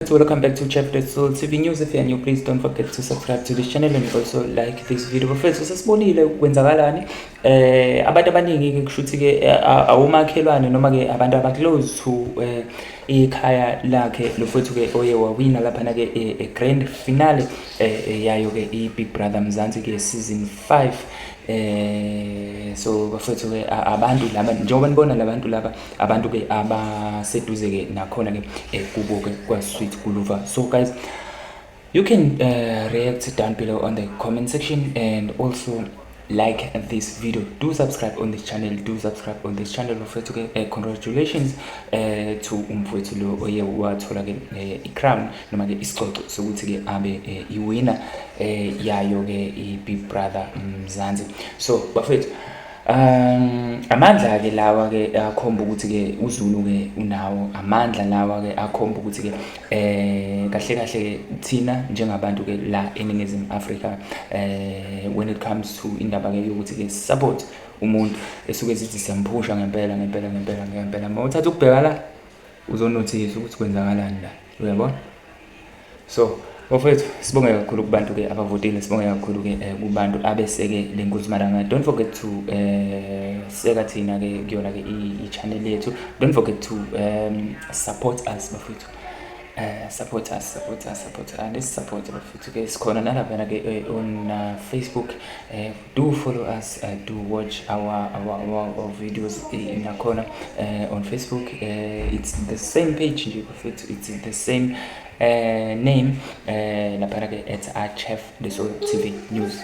bafethu, welcome back to Chef The Soul TV News. If you are new, please don't forget to subscribe to this channel and also like this video. Bafethu, sesibonile kwenzakalani abantu abaningi ke kushuthi ke awumakhelwane noma ke abantu abaclose to ikhaya lakhe lo fethu ke oye wawina lapha na ke grand finale yayo ke iBig Brother Mzansi ke season 5. So bafethu ke abantu laba njengoba nibona labantu laba abantu ke abaseduze ke nakhona ke kubo ke kwa Sweet Guluva. So guys, you can react down below on the comment section and also like this video. Do subscribe on this channel. Bafethu ke congratulations to umfowethu lo oye wathola ke i-crown noma ke isicoco sokuthi ke abe i-winner yayo ke iBig Brother Mzansi. So bafethu amandla ke lawa ke akhomba ukuthi ke uZulu ke unawo amandla lawa ke akhomba ukuthi ke kahle ke thina njengabantu ke la eNingizimu Afrika when it comes to indaba ke ukuthi ke support umuntu esuke sithi siyamphusha ngempela mawuthatha ukubheka la uzonotice ukuthi kwenzakalani la, uyabona. So bafethu sibonge kakhulu kubantu ke abavotile, sibonge kakhulu ke kubantu abeseke lenkulumalanga. Don't forget to seka thina ke kuyona ke i-channel yethu. Don't forget to support us bafethu. Support us and this support bafethu ke sikhona nalapha ke on Facebook. Do follow us, do watch our videos nakhona on Facebook. It's the same page nje bafethu, it's the same name lapha ke at Chef The Soul TV News.